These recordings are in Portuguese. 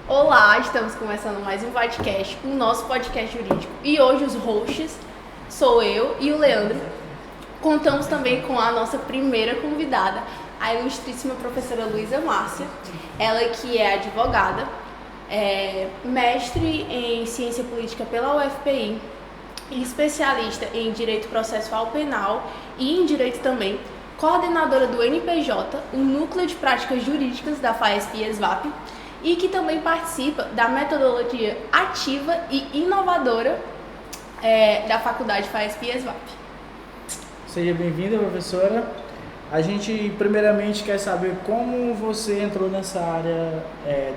Olá, estamos começando mais um podcast, o nosso podcast jurídico. E hoje os hosts sou eu e o Leandro. Contamos também com a nossa primeira convidada, a ilustríssima professora Luísa Márcia. Ela que é advogada, mestre em ciência política pela UFPI, especialista em direito processual penal e em direito também, coordenadora do NPJ, o Núcleo de Práticas Jurídicas da FAESP e ESVAP, e que também participa da metodologia ativa e inovadora da Faculdade FAESP e ESVAP. Seja bem-vinda, professora. A gente primeiramente quer saber como você entrou nessa área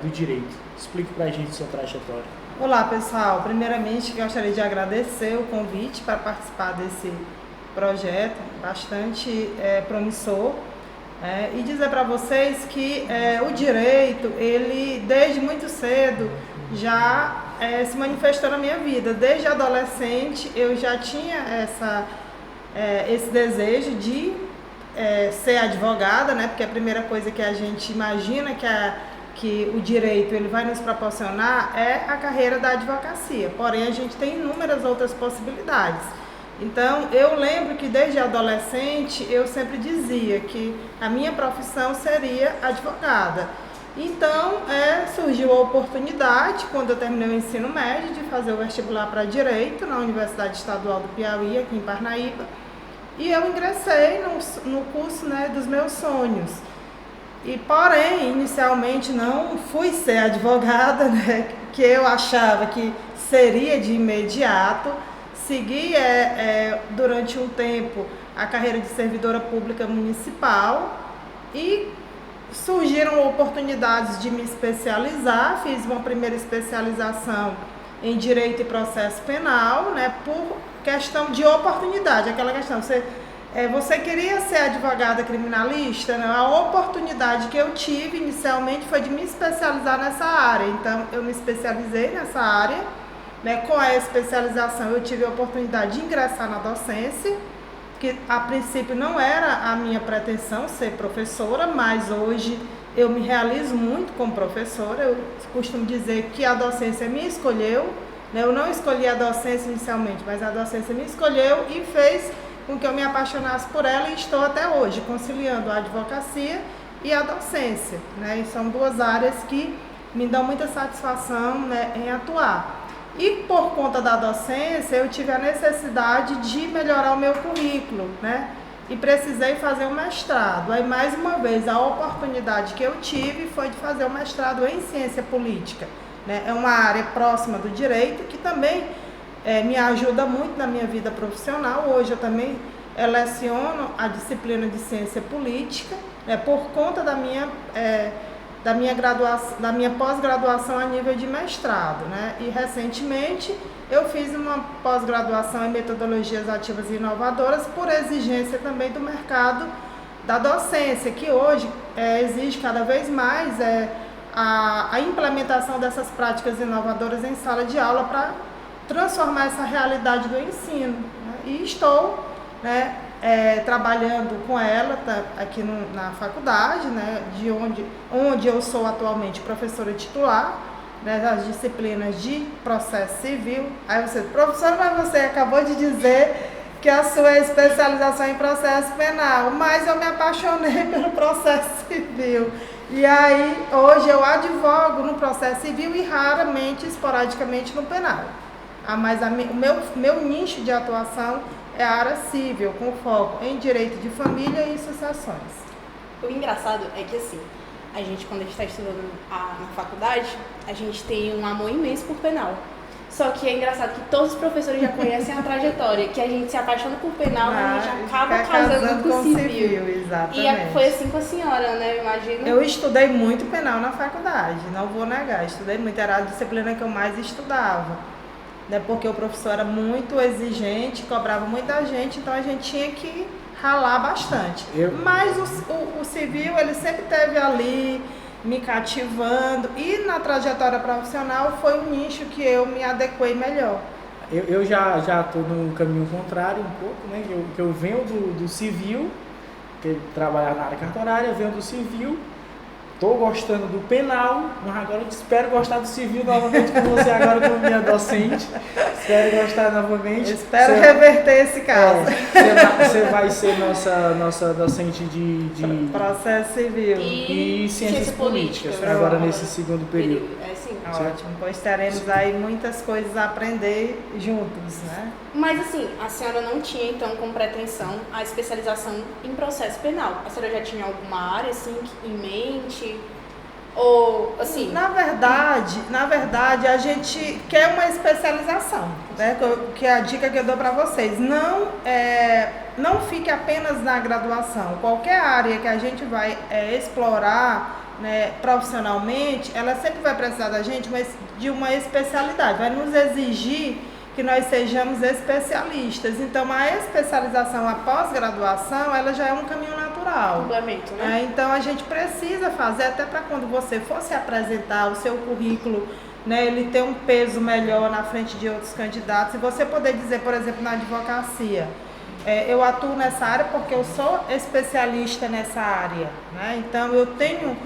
do direito. Explique pra gente sua trajetória. Olá, pessoal. Primeiramente, gostaria de agradecer o convite para participar desse projeto bastante promissor. E dizer para vocês que o direito, ele desde muito cedo já se manifestou na minha vida. Desde adolescente eu já tinha esse desejo de ser advogada, né? Porque a primeira coisa que a gente imagina que o direito ele vai nos proporcionar é a carreira da advocacia. Porém, a gente tem inúmeras outras possibilidades. Então, eu lembro que desde adolescente eu sempre dizia que a minha profissão seria advogada. Então, surgiu a oportunidade, quando eu terminei o ensino médio, de fazer o vestibular para Direito na Universidade Estadual do Piauí, aqui em Parnaíba. E eu ingressei no curso, dos meus sonhos. Porém, inicialmente não fui ser advogada, que eu achava que seria de imediato. Segui durante um tempo a carreira de servidora pública municipal e surgiram oportunidades de me especializar. Fiz uma primeira especialização em Direito e Processo Penal, por questão de oportunidade, aquela questão, você queria ser advogada criminalista, A oportunidade que eu tive inicialmente foi de me especializar nessa área, então eu me especializei nessa área. Com a especialização eu tive a oportunidade de ingressar na docência, que a princípio não era a minha pretensão ser professora, mas hoje eu me realizo muito como professora. Eu costumo dizer que a docência me escolheu, eu não escolhi a docência inicialmente, mas a docência me escolheu e fez com que eu me apaixonasse por ela, e estou até hoje conciliando a advocacia e a docência, E são duas áreas que me dão muita satisfação, em atuar. E por conta da docência, eu tive a necessidade de melhorar o meu currículo, E precisei fazer um mestrado. Aí, mais uma vez, a oportunidade que eu tive foi de fazer o mestrado em ciência política, É uma área próxima do direito que também me ajuda muito na minha vida profissional. Hoje eu também leciono a disciplina de ciência política, por conta da minha pós-graduação a nível de mestrado, E recentemente eu fiz uma pós-graduação em metodologias ativas e inovadoras por exigência também do mercado da docência, que hoje exige cada vez mais a implementação dessas práticas inovadoras em sala de aula para transformar essa realidade do ensino, E estou, trabalhando com ela aqui na faculdade, onde eu sou atualmente professora titular, das disciplinas de processo civil. Aí você, professora, mas você acabou de dizer que a sua especialização é em processo penal, mas eu me apaixonei pelo processo civil. E aí, hoje eu advogo no processo civil e raramente, esporadicamente, no penal. Mas o meu nicho de atuação é a área civil, com foco em direito de família e sucessões. O engraçado é que, assim, a gente, quando a gente está estudando na faculdade, a gente tem um amor imenso por penal. Só que é engraçado que todos os professores já conhecem a trajetória, que a gente se apaixona por penal, mas a gente acaba casando com civil. Exatamente. E foi assim com a senhora, Imagino. Eu estudei muito penal na faculdade, não vou negar. Estudei muito, era a disciplina que eu mais estudava. Porque o professor era muito exigente, cobrava muita gente, então a gente tinha que ralar bastante. Mas o civil, ele sempre esteve ali, me cativando, e na trajetória profissional foi um nicho que eu me adequei melhor. Eu já estou no caminho contrário um pouco, que eu venho do civil, que trabalhar na área cartorária, venho do civil, Estou gostando do penal, mas agora eu espero gostar do civil novamente com você agora como minha docente. Espero gostar novamente. Espero reverter esse caso. Você vai ser nossa docente de processo civil e ciências políticas, agora nesse segundo período. Sim. Ótimo, pois teremos aí muitas coisas a aprender juntos, né? Mas assim, a senhora não tinha então como pretensão a especialização em processo penal. A senhora já tinha alguma área assim em mente? Ou assim? Na verdade, a gente quer uma especialização, né? Que é a dica que eu dou para vocês. Não fique apenas na graduação. Qualquer área que a gente vai explorar, né, profissionalmente, ela sempre vai precisar da gente de uma especialidade, vai nos exigir que nós sejamos especialistas. Então, a especialização, a pós-graduação, ela já é um caminho natural. Complemento, né? Então, a gente precisa fazer, até para quando você for se apresentar, o seu currículo, né, ele ter um peso melhor na frente de outros candidatos. E você poder dizer, por exemplo, na advocacia, eu atuo nessa área porque eu sou especialista nessa área, né? Então, eu tenho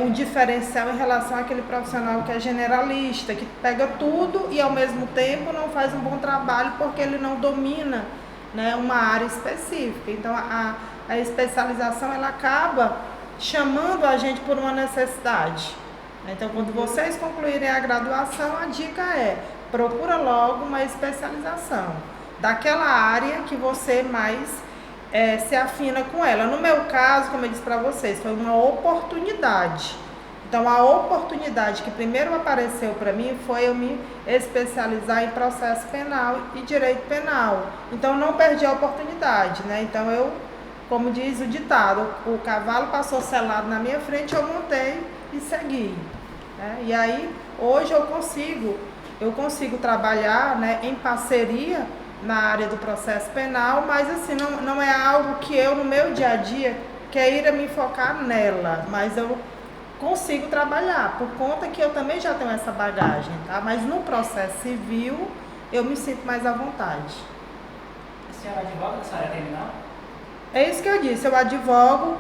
um diferencial em relação àquele profissional que é generalista, que pega tudo e ao mesmo tempo não faz um bom trabalho porque ele não domina, né, uma área específica. Então a especialização ela acaba chamando a gente por uma necessidade. Então quando vocês concluírem a graduação, a dica procura logo uma especialização daquela área que você mais se afina com ela. No meu caso, como eu disse para vocês, foi uma oportunidade. Então, a oportunidade que primeiro apareceu para mim foi eu me especializar em processo penal e direito penal. Então, não perdi a oportunidade, né? Então, como diz o ditado, o cavalo passou selado na minha frente, eu montei e segui, né? E aí, hoje eu consigo trabalhar, né, em parceria na área do processo penal, mas assim, não é algo que eu no meu dia a dia queira me focar nela, mas eu consigo trabalhar, por conta que eu também já tenho essa bagagem, tá? Mas no processo civil, eu me sinto mais à vontade. A senhora advoga nessa área criminal? É isso que eu disse, eu advogo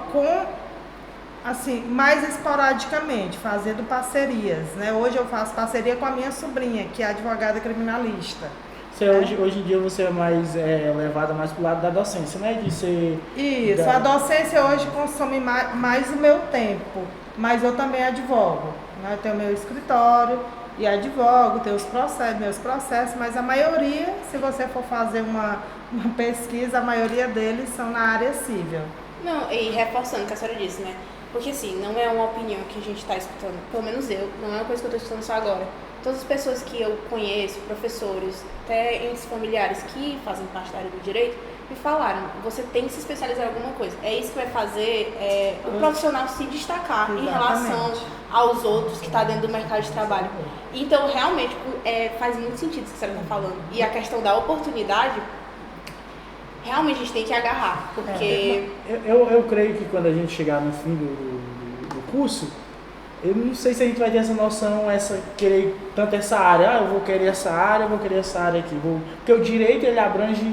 assim, mais esporadicamente, fazendo parcerias, né? Hoje eu faço parceria com a minha sobrinha, que é advogada criminalista. Hoje em dia você é mais levada mais para o lado da docência, né? De ser isso, a docência hoje consome mais o meu tempo, mas eu também advogo, né? Eu tenho meu escritório e advogo, tenho meus processos, mas a maioria, se você for fazer uma pesquisa, a maioria deles são na área civil. Não, e reforçando o que a senhora disse, né? Porque assim, não é uma opinião que a gente está escutando, pelo menos eu, não é uma coisa que eu estou escutando só agora. Todas as pessoas que eu conheço, professores, até entes familiares que fazem parte da área do direito, me falaram, você tem que se especializar em alguma coisa. É isso que vai fazer o profissional se destacar. Exatamente. Em relação aos outros que estão dentro do mercado de trabalho. Então, realmente, faz muito sentido isso que você está falando. E a questão da oportunidade, realmente a gente tem que agarrar, porque... Eu creio que quando a gente chegar no fim do curso, eu não sei se a gente vai ter essa noção, querer tanto essa área, eu vou querer essa área, eu vou querer essa área aqui. Porque o direito, ele abrange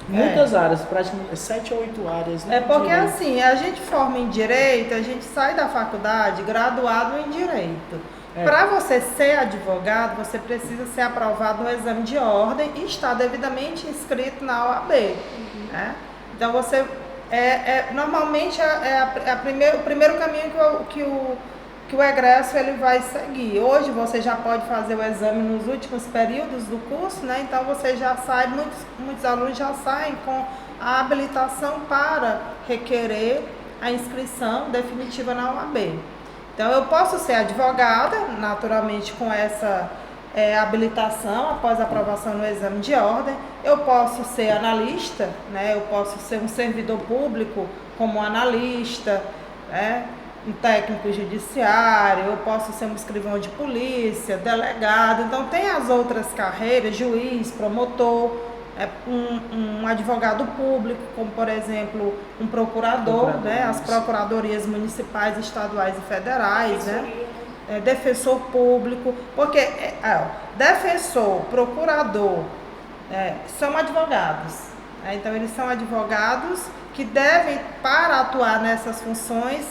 muitas áreas, praticamente 7 ou 8 áreas. Né? Porque assim, a gente forma em direito, a gente sai da faculdade graduado em direito. Para você ser advogado, você precisa ser aprovado no exame de ordem e estar devidamente inscrito na OAB. Né? Então você, normalmente o primeiro caminho que o egresso ele vai seguir. Hoje você já pode fazer o exame nos últimos períodos do curso, né? Então você já sai, muitos alunos já saem com a habilitação para requerer a inscrição definitiva na OAB. Então eu posso ser advogada, naturalmente com essa habilitação após a aprovação no exame de ordem. Eu posso ser analista, né? Eu posso ser um servidor público como analista, né? Um técnico judiciário, eu posso ser um escrivão de polícia, delegado. Então tem as outras carreiras, juiz, promotor, um advogado público, como por exemplo um procurador, né? As procuradorias municipais, estaduais e federais, né? Defensor público, porque defensor, procurador são advogados, né? Então eles são advogados que devem, para atuar nessas funções,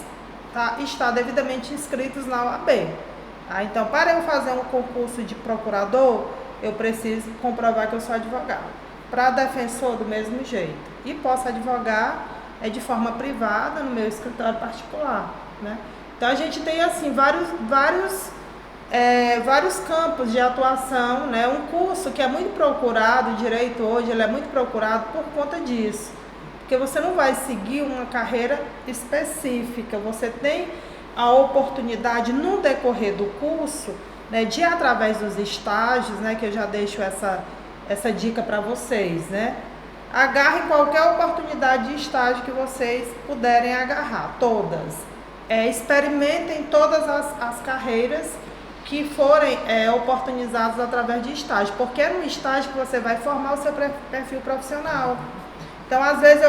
estar devidamente inscritos na OAB. Tá? Então, para eu fazer um concurso de procurador, eu preciso comprovar que eu sou advogado. Para defensor, do mesmo jeito. E posso advogar de forma privada no meu escritório particular, né? Então, a gente tem, assim, vários campos de atuação, né? Um curso que é muito procurado, o direito hoje, ele é muito procurado por conta disso. Porque você não vai seguir uma carreira específica, você tem a oportunidade no decorrer do curso, né, de através dos estágios, né, que eu já deixo essa dica para vocês, né? Agarrem qualquer oportunidade de estágio que vocês puderem agarrar, todas. Experimentem todas as carreiras que forem oportunizadas através de estágio, porque é no estágio que você vai formar o seu perfil profissional. Então, às vezes,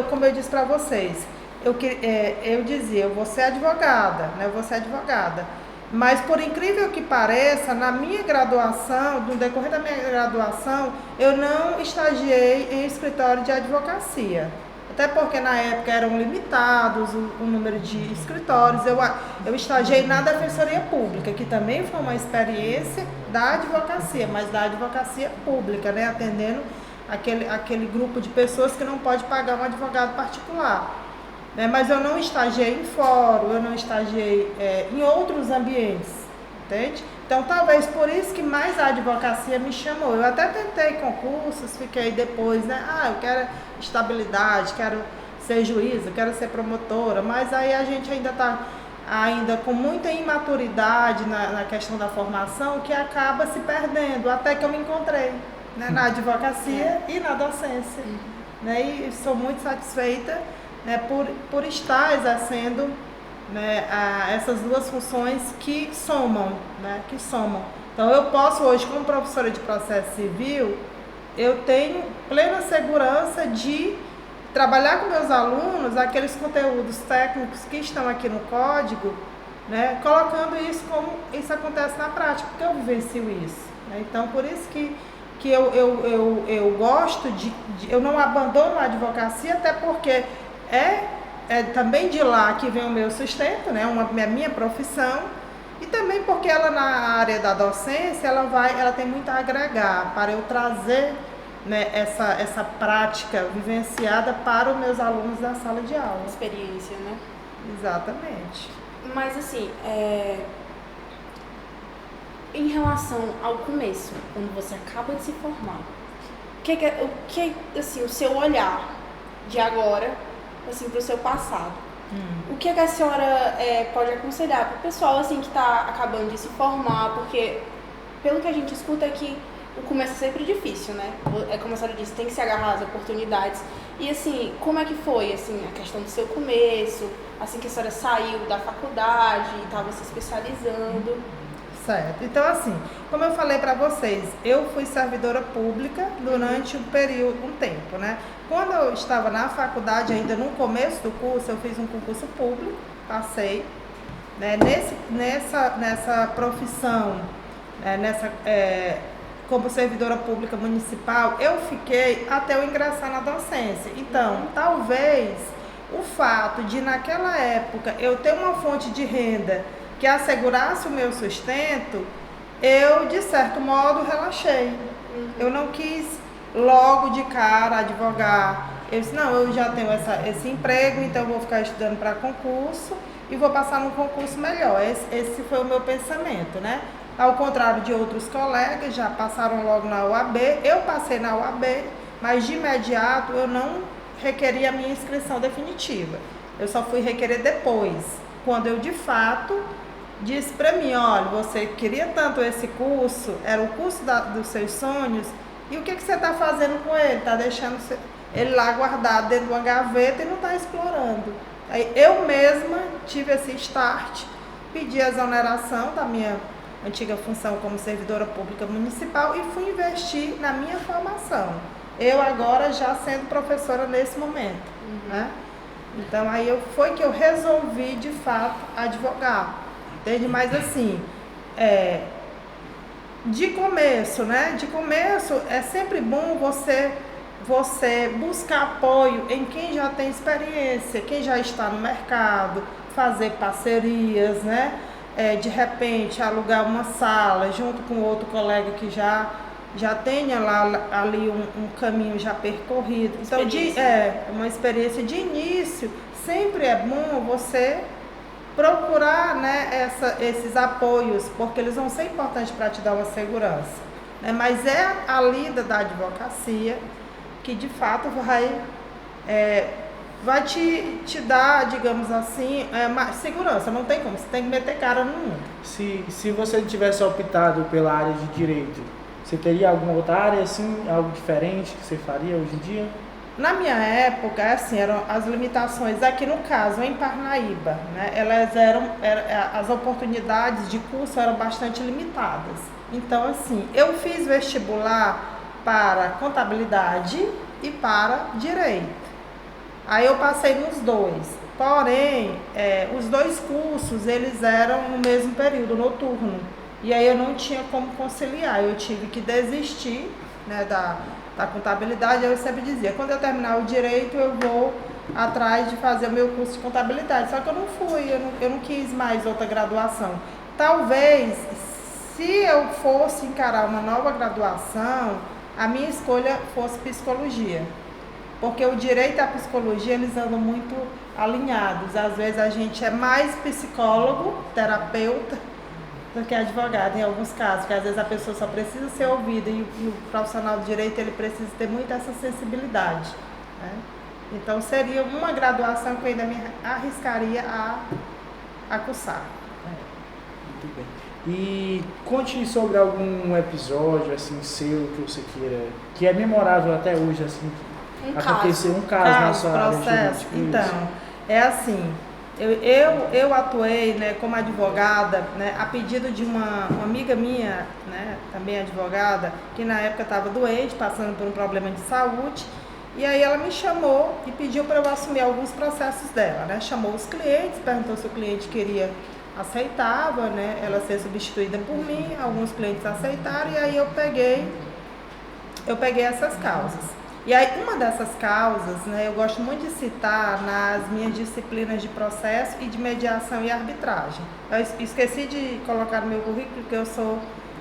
como eu disse para vocês, eu dizia, eu vou ser advogada, né? Eu vou ser advogada. Mas, por incrível que pareça, na minha graduação, no decorrer da minha graduação, eu não estagiei em escritório de advocacia. Até porque, na época, eram limitados o número de escritórios. Eu estagiei na Defensoria Pública, que também foi uma experiência da advocacia, mas da advocacia pública, né? Atendendo aquele grupo de pessoas que não pode pagar um advogado particular, né? Mas eu não estagiei em fórum, eu não estagiei em outros ambientes, entende? Então, talvez por isso que mais a advocacia me chamou. Eu até tentei concursos, fiquei depois, né? Eu quero estabilidade, quero ser juíza, quero ser promotora, mas aí a gente ainda está com muita imaturidade na questão da formação, que acaba se perdendo, até que eu me encontrei, né, na advocacia e na docência, né, e sou muito satisfeita, né, por estar exercendo, né, essas duas funções que somam, né, que somam. Então, eu posso hoje, como professora de processo civil, eu tenho plena segurança de trabalhar com meus alunos aqueles conteúdos técnicos que estão aqui no código, né, colocando isso como isso acontece na prática, porque eu vivencio isso, né? Então, por isso que eu gosto eu não abandono a advocacia, até porque é também de lá que vem o meu sustento, né, a minha profissão, e também porque ela, na área da docência, ela tem muito a agregar para eu trazer, né, essa prática vivenciada para os meus alunos da sala de aula. Experiência, né? Exatamente. Mas, assim, em relação ao começo, quando você acaba de se formar, assim, o seu olhar de agora, assim, para o seu passado, o que a senhora pode aconselhar para o pessoal, assim, que está acabando de se formar? Porque, pelo que a gente escuta, é que o começo é sempre difícil, né? Como a senhora disse, tem que se agarrar às oportunidades. E, assim, como é que foi, assim, a questão do seu começo, assim que a senhora saiu da faculdade e estava se especializando? Certo. Então, assim, como eu falei para vocês, eu fui servidora pública durante um tempo, né? Quando eu estava na faculdade, ainda no começo do curso, eu fiz um concurso público, passei, né? Nessa profissão, como servidora pública municipal, eu fiquei até eu ingressar na docência. Então, talvez o fato de, naquela época, eu ter uma fonte de renda que assegurasse o meu sustento, eu, de certo modo, relaxei. Eu não quis logo de cara advogar. Eu disse, não, eu já tenho esse emprego, então eu vou ficar estudando para concurso e vou passar num concurso melhor. Esse foi o meu pensamento, né? Ao contrário de outros colegas, já passaram logo na UAB, eu passei na UAB, mas de imediato eu não requeri a minha inscrição definitiva. Eu só fui requerer depois, quando eu de fato disse para mim, olha, você queria tanto esse curso, era o curso dos seus sonhos, e o que você está fazendo com ele? Está deixando ele lá guardado dentro de uma gaveta e não está explorando. Aí eu mesma tive esse start, pedi a exoneração da minha antiga função como servidora pública municipal e fui investir na minha formação. Eu agora já sendo professora nesse momento, né? Então aí foi que eu resolvi de fato advogar. Entende? Mas assim, de começo, né? De começo é sempre bom você buscar apoio em quem já tem experiência, quem já está no mercado, fazer parcerias, né? De repente alugar uma sala junto com outro colega que já tenha lá ali um caminho já percorrido. Então, uma experiência de início, sempre é bom você procurar, né, esses apoios, porque eles vão ser importantes para te dar uma segurança. Né? Mas é a lida da advocacia que, de fato, vai te dar, digamos assim, mais segurança. Não tem como, você tem que meter cara no mundo. Se você tivesse optado pela área de direito, você teria alguma outra área, assim, algo diferente que você faria hoje em dia? Na minha época, assim, eram as limitações, aqui no caso, em Parnaíba, né, as oportunidades de curso eram bastante limitadas. Então, assim, eu fiz vestibular para contabilidade e para direito. Aí eu passei nos dois. Porém, os dois cursos, eles eram no mesmo período, noturno. E aí eu não tinha como conciliar, eu tive que desistir, né, da contabilidade. Eu sempre dizia, quando eu terminar o direito, eu vou atrás de fazer o meu curso de contabilidade. Só que eu não fui, eu não quis mais outra graduação. Talvez, se eu fosse encarar uma nova graduação, a minha escolha fosse psicologia. Porque o direito e a psicologia, eles andam muito alinhados. Às vezes a gente é mais psicólogo, terapeuta, do que advogado, em alguns casos, porque às vezes a pessoa só precisa ser ouvida e o profissional do direito, ele precisa ter muito essa sensibilidade, né? Então seria uma graduação que eu ainda me arriscaria a cursar. Muito bem. E conte sobre algum episódio assim seu que você queira, que é memorável até hoje, assim, aconteceu um caso na sua processo. Então, é assim, eu atuei, né, como advogada, né, a pedido de uma amiga minha, né, também advogada, que na época estava doente, passando por um problema de saúde, e aí ela me chamou e pediu para eu assumir alguns processos dela, né, chamou os clientes, perguntou se o cliente aceitava, né, ela ser substituída por mim, alguns clientes aceitaram, e aí eu peguei essas causas. E aí, uma dessas causas, né, eu gosto muito de citar nas minhas disciplinas de processo e de mediação e arbitragem. Eu esqueci de colocar no meu currículo que eu sou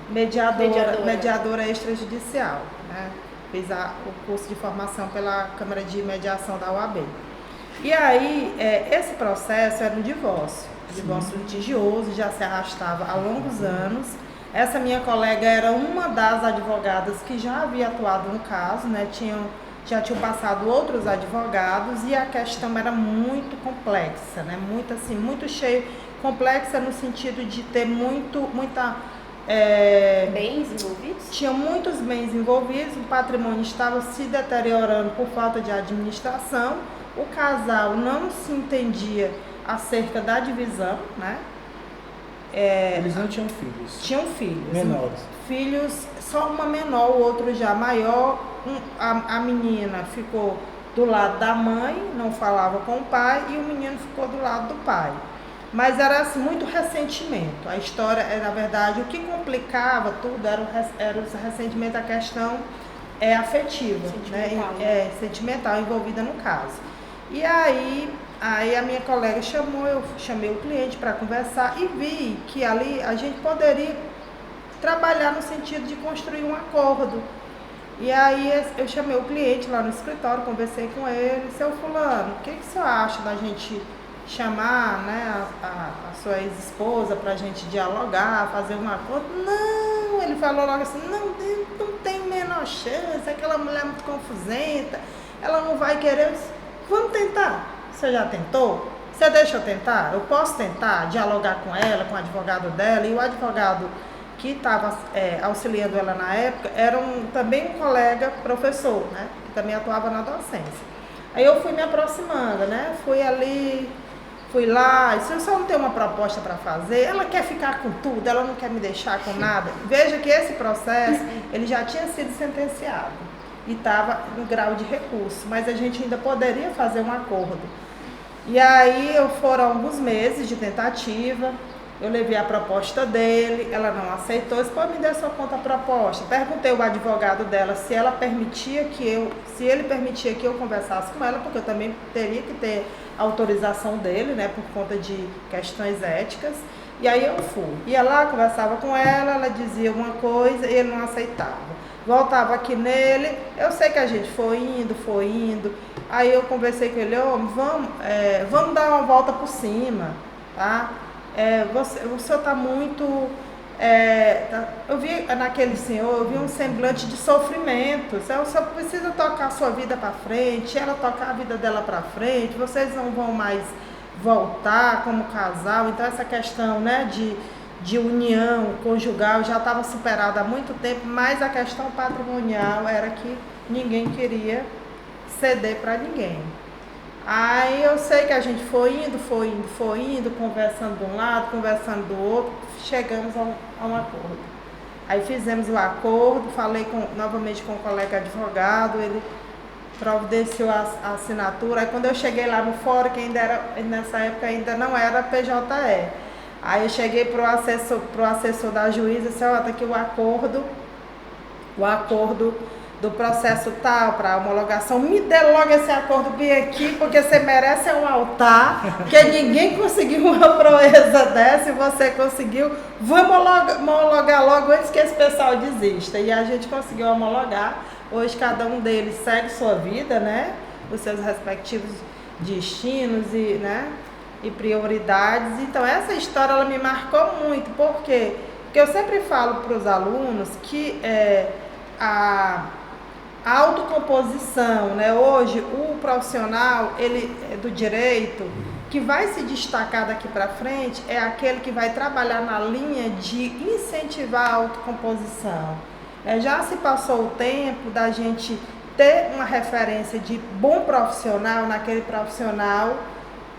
mediadora extrajudicial, né? Fiz o curso de formação pela Câmara de Mediação da UAB. E aí, esse processo era um divórcio litigioso, já se arrastava há longos anos. Essa minha colega era uma das advogadas que já havia atuado no caso, né? Já tinham passado outros advogados e a questão era muito complexa, né? Muito cheia, complexa no sentido de ter bens envolvidos? Tinha muitos bens envolvidos, o patrimônio estava se deteriorando por falta de administração, o casal não se entendia acerca da divisão, né? Eles não tinham filhos? Tinham filhos. Menores? Filhos, só uma menor, o outro já maior. A menina ficou do lado da mãe, não falava com o pai, e o menino ficou do lado do pai. Mas era assim, muito ressentimento. A história, na verdade, o que complicava tudo era o ressentimento, a questão afetiva, sentimental, né? Sentimental envolvida no caso. E aí a minha colega chamou, eu chamei o cliente para conversar e vi que ali a gente poderia trabalhar no sentido de construir um acordo. E aí eu chamei o cliente lá no escritório, conversei com ele, seu fulano, o que o senhor acha da gente chamar, né, a sua ex-esposa para a gente dialogar, fazer um acordo? Não, ele falou logo assim, não tem a menor chance, aquela mulher é muito confusenta, ela não vai querer. Eu disse, vamos tentar. Você já tentou? Você deixa eu tentar? Eu posso tentar dialogar com ela, com o advogado dela, e o advogado que estava auxiliando ela na época era também um colega professor, né, que também atuava na docência. Aí eu fui me aproximando, né, fui lá, se o senhor não tem uma proposta para fazer, ela quer ficar com tudo, ela não quer me deixar com nada. Veja que esse processo, ele já tinha sido sentenciado e estava no grau de recurso, mas a gente ainda poderia fazer um acordo. E aí foram alguns meses de tentativa, Eu levei a proposta dele, ela não aceitou, disse, pô, me dê sua contraproposta. Perguntei ao advogado dela se ele permitia que eu conversasse com ela, porque eu também teria que ter autorização dele, né, por conta de questões éticas. E aí eu fui. Ia lá, conversava com ela, ela dizia uma coisa e ele não aceitava. Voltava aqui nele, eu sei que a gente foi indo. Aí eu conversei com ele, vamos dar uma volta por cima, tá? O senhor está muito... eu vi naquele senhor, eu vi um semblante de sofrimento. O senhor precisa tocar a sua vida para frente, ela tocar a vida dela para frente, vocês não vão mais voltar como casal. Então essa questão, né, de união conjugal já estava superada há muito tempo, mas a questão patrimonial era que ninguém queria ceder para ninguém. Aí eu sei que a gente foi indo, conversando de um lado, conversando do outro, chegamos a um acordo. Aí fizemos o acordo, falei novamente com o colega advogado, ele providenciou a assinatura. Aí quando eu cheguei lá no fórum, que nessa época ainda não era PJE, aí eu cheguei pro assessor da juíza e disse, tá aqui o acordo do processo tal, para homologação, me dê logo esse acordo bem aqui, porque você merece um altar, porque ninguém conseguiu uma proeza dessa e você conseguiu, vamos homologar logo antes que esse pessoal desista. E a gente conseguiu homologar. Hoje cada um deles segue sua vida, né, os seus respectivos destinos e prioridades. Então essa história ela me marcou muito, porque eu sempre falo para os alunos que a autocomposição, né? Hoje o profissional do direito que vai se destacar daqui para frente é aquele que vai trabalhar na linha de incentivar a autocomposição. Já se passou o tempo da gente ter uma referência de bom profissional naquele profissional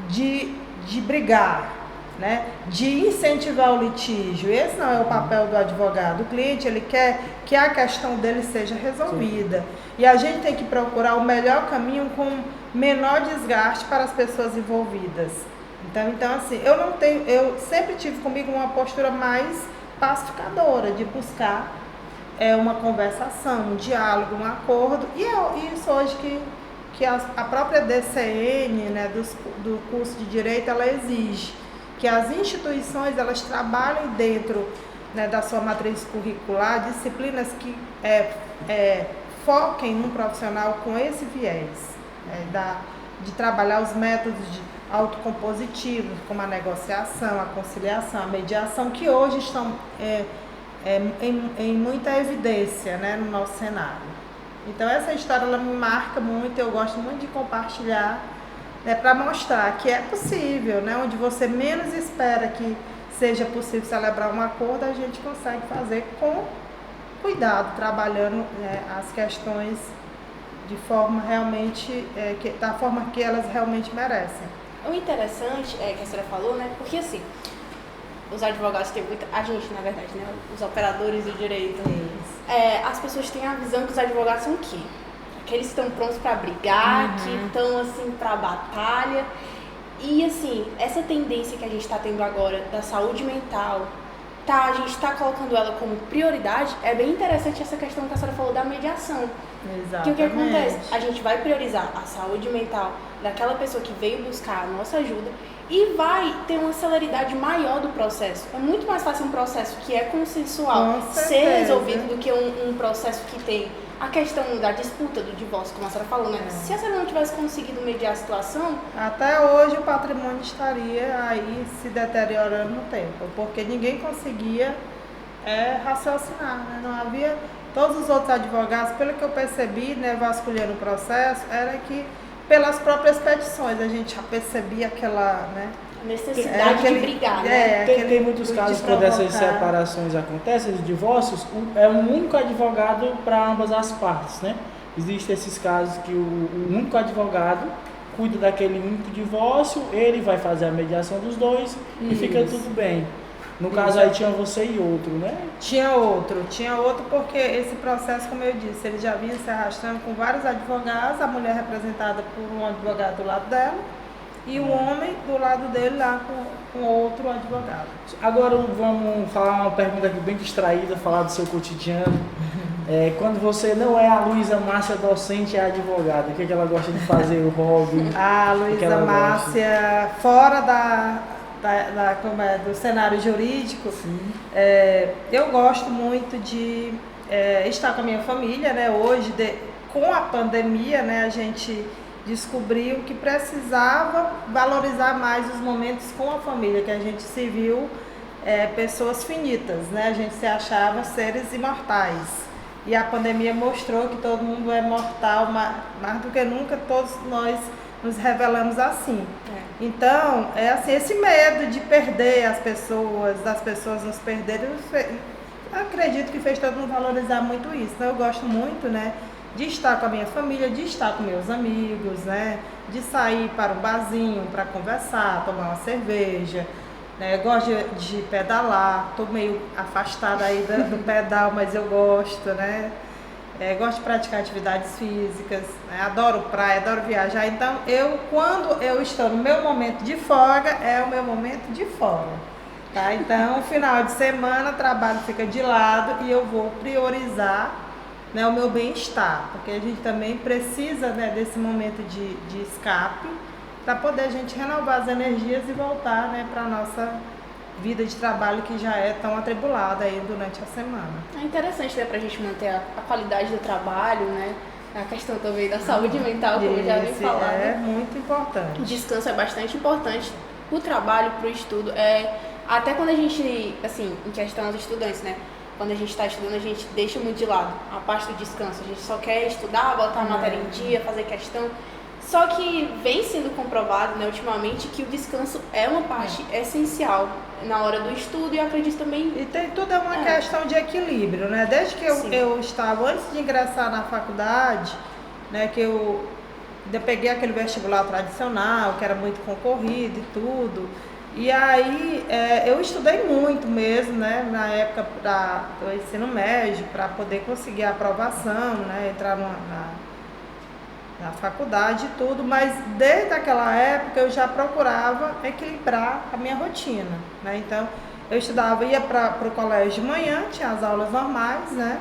de brigar, né? De incentivar o litígio. Esse não é o papel do advogado. O cliente ele quer que a questão dele seja resolvida. Sim. E a gente tem que procurar o melhor caminho com menor desgaste para as pessoas envolvidas. Então assim, eu sempre tive comigo uma postura mais pacificadora, de buscar uma conversação, um diálogo, um acordo. E isso hoje que a própria DCN, né, do curso de Direito, ela exige que as instituições elas trabalhem dentro, né, da sua matriz curricular disciplinas que foquem num profissional com esse viés, de trabalhar os métodos autocompositivos, como a negociação, a conciliação, a mediação, que hoje estão em muita evidência, né, no nosso cenário. Então essa história ela me marca muito, eu gosto muito de compartilhar, né, para mostrar que é possível, né, onde você menos espera que seja possível celebrar um acordo, a gente consegue fazer com cuidado, trabalhando as questões de forma realmente, da forma que elas realmente merecem. O interessante é que a senhora falou, né, porque assim, os advogados têm muita... A gente, na verdade, né, os operadores do direito, as pessoas têm a visão que os advogados são o quê? Que eles estão prontos para brigar, que estão assim para batalha. E assim, essa tendência que a gente está tendo agora da saúde mental, a gente está colocando ela como prioridade. É bem interessante essa questão que a senhora falou da mediação. Exatamente. Que o que acontece? A gente vai priorizar a saúde mental daquela pessoa que veio buscar a nossa ajuda e vai ter uma celeridade maior do processo. É muito mais fácil um processo que é consensual ser resolvido do que um processo que tem a questão da disputa, do divórcio, como a senhora falou, né? Se a senhora não tivesse conseguido mediar a situação... Até hoje o patrimônio estaria aí se deteriorando no tempo, porque ninguém conseguia raciocinar, né? Não havia... Todos os outros advogados, pelo que eu percebi, né, vasculhando o processo, era que pelas próprias petições a gente já percebia aquela, né, necessidade de brigar, né? Tem muitos casos quando essas separações acontecem, esses divórcios, é um único advogado para ambas as partes, né? Existem esses casos que o único advogado cuida daquele único divórcio, ele vai fazer a mediação dos dois e fica tudo bem. No caso aí tinha você e outro, né? Tinha outro porque esse processo, como eu disse, ele já vinha se arrastando com vários advogados, a mulher representada por um advogado do lado dela e o homem do lado dele lá com outro advogado. Agora vamos falar uma pergunta aqui bem distraída, falar do seu cotidiano. Quando você não é a Luísa Márcia docente, é advogada, o que ela gosta de fazer, o hobby? A Luísa Márcia, fora do cenário jurídico, eu gosto muito de estar com a minha família, né? Hoje, com a pandemia, né, a gente descobriu que precisava valorizar mais os momentos com a família, que a gente se viu pessoas finitas, né? A gente se achava seres imortais. E a pandemia mostrou que todo mundo é mortal, mais do que nunca todos nós nos revelamos assim. Então, assim, esse medo de perder as pessoas, das pessoas nos perderem, acredito que fez todo mundo valorizar muito isso. Então, eu gosto muito, né, de estar com a minha família, de estar com meus amigos, né, de sair para um barzinho para conversar, tomar uma cerveja. Eu gosto de pedalar, estou meio afastada aí do pedal, mas eu gosto, né? Gosto de praticar atividades físicas, né? Adoro praia, adoro viajar. Então, quando eu estou no meu momento de folga, é o meu momento de folga. Tá? Então, final de semana, o trabalho fica de lado e eu vou priorizar, né, o meu bem-estar, porque a gente também precisa, né, desse momento de escape, para poder a gente renovar as energias e voltar, né, para a nossa vida de trabalho que já é tão atribulada aí durante a semana. É interessante, né, para a gente manter a qualidade do trabalho, né, a questão também da saúde mental, como já vem falando. É muito importante. O descanso é bastante importante para o trabalho, para o estudo, até quando a gente, assim, em questão dos estudantes, né, quando a gente está estudando, a gente deixa muito de lado a parte do descanso, a gente só quer estudar, botar a matéria em dia, fazer questão. Só que vem sendo comprovado, né, ultimamente, que o descanso é uma parte essencial na hora do estudo e eu acredito também... E tudo é uma questão de equilíbrio, né? Desde que eu estava, antes de ingressar na faculdade, né, que eu peguei aquele vestibular tradicional, que era muito concorrido e tudo, e aí eu estudei muito mesmo, né, na época do ensino médio, para poder conseguir a aprovação, né, entrar na faculdade e tudo, mas desde aquela época eu já procurava equilibrar a minha rotina, né? Então eu estudava, ia para o colégio de manhã, tinha as aulas normais, né?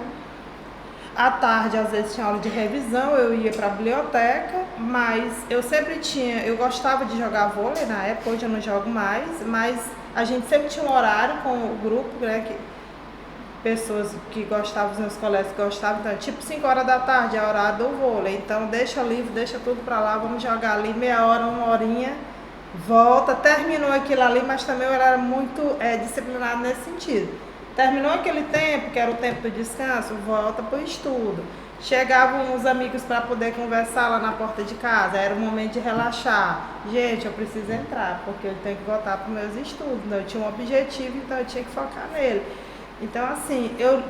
À tarde às vezes tinha aula de revisão, eu ia para a biblioteca, mas eu gostava de jogar vôlei na época, hoje eu não jogo mais, mas a gente sempre tinha um horário com o grupo, né? Pessoas que gostavam, os meus colegas que gostavam, então tipo 5 horas da tarde é a hora do vôlei, então deixa livre, deixa tudo pra lá, vamos jogar ali meia hora, uma horinha, volta, terminou aquilo ali, mas também eu era muito disciplinado nesse sentido. Terminou aquele tempo, que era o tempo do descanso, volta pro estudo. Chegavam os amigos para poder conversar lá na porta de casa, era o momento de relaxar. Gente, eu preciso entrar, porque eu tenho que voltar para os meus estudos, então eu tinha um objetivo, então eu tinha que focar nele. Então, assim, eu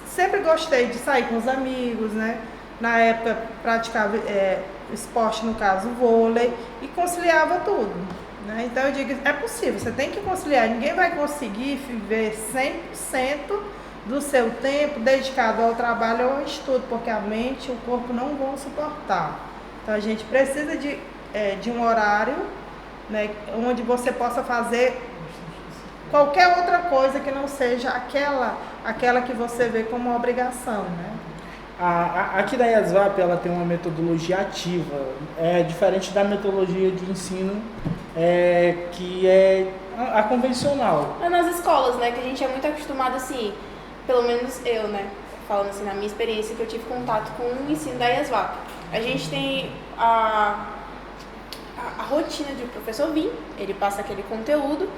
sempre gostei de sair com os amigos, né? Na época, praticava esporte, no caso, vôlei, e conciliava tudo, né? Então, eu digo, é possível, você tem que conciliar. Ninguém vai conseguir viver 100% do seu tempo dedicado ao trabalho ou ao estudo, porque a mente e o corpo não vão suportar. Então, a gente precisa de um horário, né, onde você possa fazer qualquer outra coisa que não seja aquela que você vê como uma obrigação, né? Aqui da IASVAP, ela tem uma metodologia ativa, diferente da metodologia de ensino que é a convencional. Nas escolas, né, que a gente é muito acostumado, assim, pelo menos eu, né, falando assim, na minha experiência, que eu tive contato com o ensino da IASVAP. A gente tem a rotina de o professor vir, ele passa aquele conteúdo,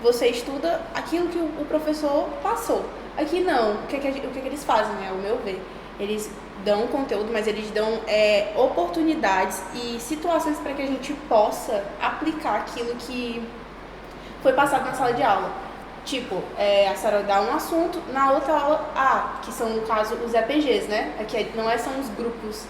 você estuda aquilo que o professor passou. Aqui não, o que eles fazem, né, ao meu ver? Eles dão conteúdo, mas eles dão oportunidades e situações para que a gente possa aplicar aquilo que foi passado na sala de aula. Tipo, a senhora dá um assunto, na outra aula, que são, no caso, os EPGs, né? Aqui não são os grupos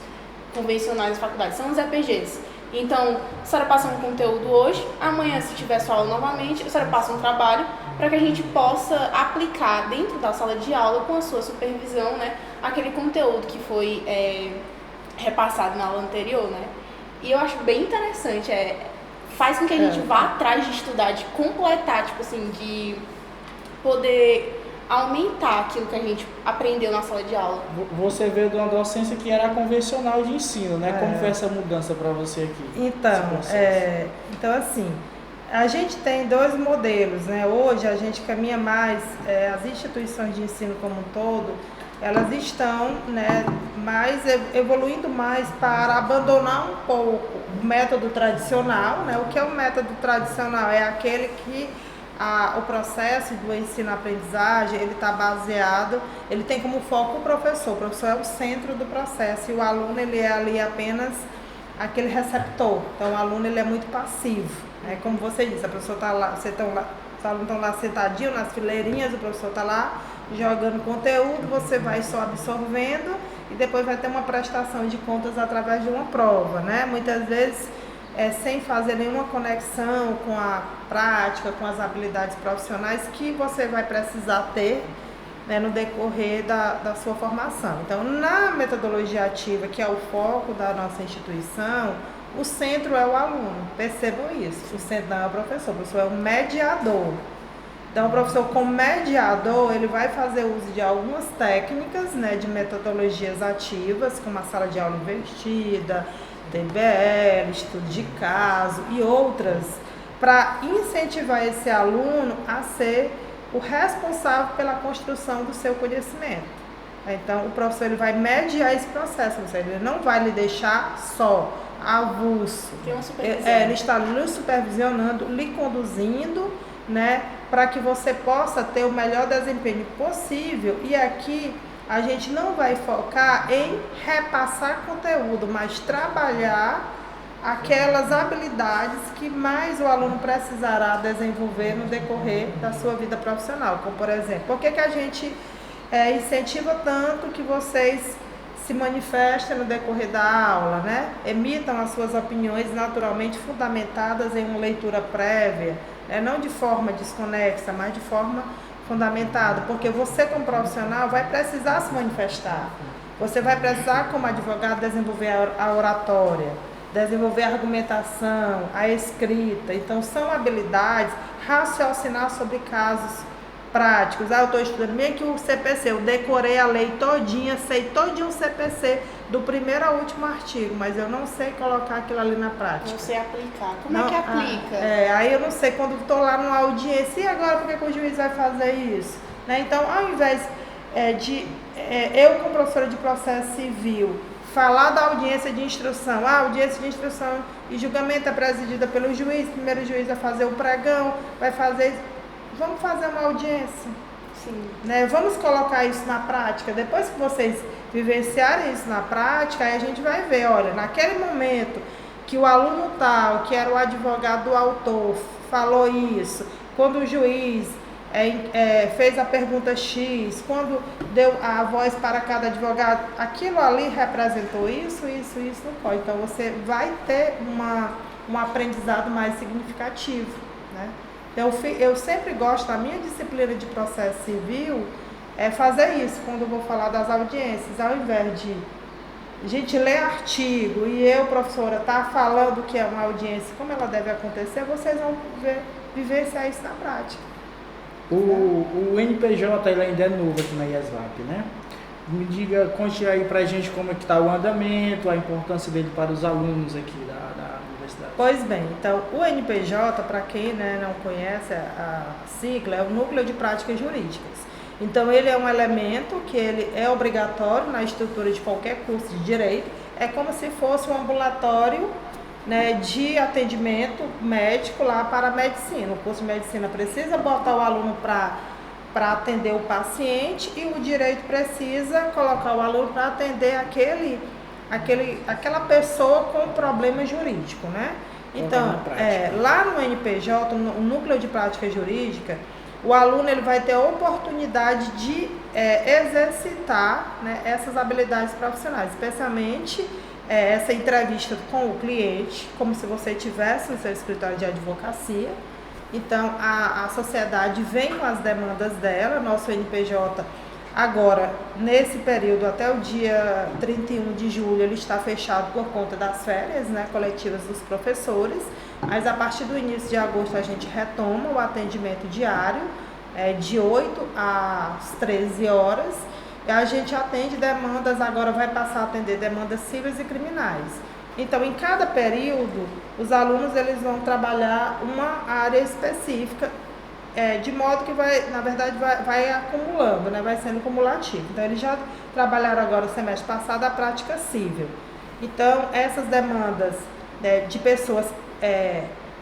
convencionais da faculdade, são os EPGs. Então, a senhora passa um conteúdo hoje, amanhã, se tiver sua aula novamente, a senhora passa um trabalho para que a gente possa aplicar dentro da sala de aula, com a sua supervisão, né, aquele conteúdo que foi repassado na aula anterior, né? E eu acho bem interessante faz com que a gente vá atrás de estudar, de completar, tipo assim, de poder aumentar aquilo que a gente aprendeu na sala de aula. Você veio de uma docência que era convencional de ensino, né? Como foi essa mudança para você aqui? Então assim, a gente tem 2 modelos, né? Hoje a gente caminha mais, as instituições de ensino como um todo, elas estão, né, evoluindo mais para abandonar um pouco o método tradicional, né? O que é o método tradicional? É aquele que o processo do ensino-aprendizagem, ele está baseado, ele tem como foco o professor é o centro do processo e o aluno, ele é ali apenas aquele receptor. Então o aluno, ele é muito passivo, né? Como você disse, a professora está lá, os alunos estão lá sentadinhos nas fileirinhas, o professor está lá jogando conteúdo, você vai só absorvendo e depois vai ter uma prestação de contas através de uma prova, né? Muitas vezes sem fazer nenhuma conexão com a prática, com as habilidades profissionais que você vai precisar ter, né, no decorrer da sua formação. Então, na metodologia ativa, que é o foco da nossa instituição, o centro é o aluno, percebam isso, o centro não é o professor é um mediador. Então, o professor, como mediador, ele vai fazer uso de algumas técnicas, né, de metodologias ativas, como a sala de aula invertida, TBL, estudo de caso e outras, para incentivar esse aluno a ser o responsável pela construção do seu conhecimento. Então, o professor, ele vai mediar esse processo, ele não vai lhe deixar só, avulso. Tem uma supervisão. Ele está lhe supervisionando, lhe conduzindo, né, para que você possa ter o melhor desempenho possível. E aqui a gente não vai focar em repassar conteúdo, mas trabalhar aquelas habilidades que mais o aluno precisará desenvolver no decorrer da sua vida profissional. Como, por exemplo, por que a gente incentiva tanto que vocês se manifestem no decorrer da aula, né? Emitam as suas opiniões naturalmente fundamentadas em uma leitura prévia, né? Não de forma desconexa, mas de forma fundamentada, porque você como profissional vai precisar se manifestar, você vai precisar como advogado desenvolver a oratória, desenvolver a argumentação, a escrita. Então são habilidades, raciocinar sobre casos práticos. Eu estou estudando meio que o CPC, eu decorei a lei todinha, sei todinho o CPC do primeiro ao último artigo, mas eu não sei colocar aquilo ali na prática. Não sei aplicar. Como é que aplica? Aí eu não sei, quando estou lá numa audiência, e agora por que o juiz vai fazer isso? Né? Então, ao invés eu como professora de processo civil, falar da audiência de instrução, a audiência de instrução e julgamento é presidida pelo juiz, primeiro o juiz vai fazer o pregão, vai fazer, vamos fazer uma audiência. Sim. Né? Vamos colocar isso na prática. Depois que vocês vivenciarem isso na prática, aí a gente vai ver, olha, naquele momento que o aluno tal, que era o advogado do autor, falou isso, quando o juiz fez a pergunta X, quando deu a voz para cada advogado, aquilo ali representou isso não pode. Então você vai ter um aprendizado mais significativo, né? Eu sempre gosto, na minha disciplina de processo civil, fazer isso quando eu vou falar das audiências. Ao invés de a gente ler artigo e eu, professora, tá falando que é uma audiência, como ela deve acontecer, vocês vão vivenciar isso na prática. O NPJ ele ainda é novo aqui na IESVAP, né? Me diga, conte aí pra gente como é que está o andamento, a importância dele para os alunos aqui da universidade. Pois bem, então o NPJ, para quem não conhece a sigla, é o Núcleo de Práticas Jurídicas. Então ele é um elemento que ele é obrigatório na estrutura de qualquer curso de direito, é como se fosse um ambulatório, né, de atendimento médico lá para a medicina. O curso de medicina precisa botar o aluno para atender o paciente e o direito precisa colocar o aluno para atender aquela pessoa com problema jurídico, né? Então, lá no NPJ, no Núcleo de Prática Jurídica, o aluno ele vai ter a oportunidade de exercitar, né, essas habilidades profissionais, especialmente essa entrevista com o cliente, como se você estivesse no seu escritório de advocacia. Então, a sociedade vem com as demandas dela, nosso NPJ Agora, nesse período, até o dia 31 de julho, ele está fechado por conta das férias, né, coletivas dos professores, mas a partir do início de agosto a gente retoma o atendimento diário, de 8 às 13 horas, e a gente atende demandas, agora vai passar a atender demandas civis e criminais. Então, em cada período, os alunos eles vão trabalhar uma área específica, de modo que na verdade, vai acumulando, né? Vai sendo cumulativo. Então, eles já trabalharam agora, o semestre passado, a prática civil. Então, essas demandas, de pessoas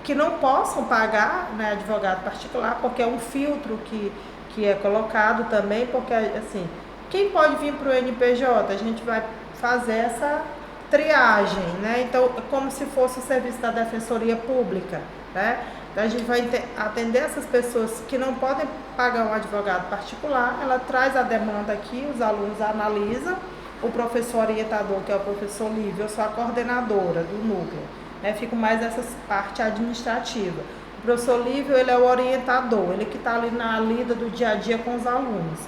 que não possam pagar, né, advogado particular, porque é um filtro que é colocado também, porque, assim, quem pode vir para o NPJ? A gente vai fazer essa triagem, né? Então, como se fosse o serviço da Defensoria Pública, né? Então, a gente vai atender essas pessoas que não podem pagar um advogado particular, ela traz a demanda aqui, os alunos analisam, o professor orientador, que é o professor Lívio, eu sou a coordenadora do núcleo, né? Fico mais nessa parte administrativa. O professor Lívio, ele é o orientador, ele que está ali na lida do dia a dia com os alunos.